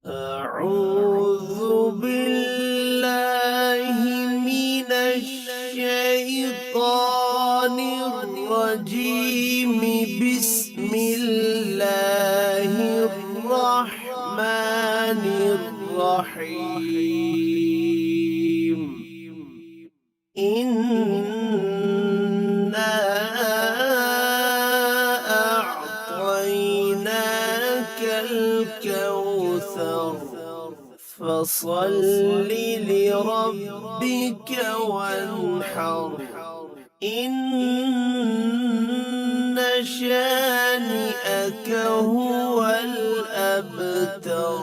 أعوذ بالله من الشيطان الرجيم. بسم الله الرحمن الرحيم. إنا أعطيناك الكوثر فصل لربك وانحر. إن شانئك هو الأبتر.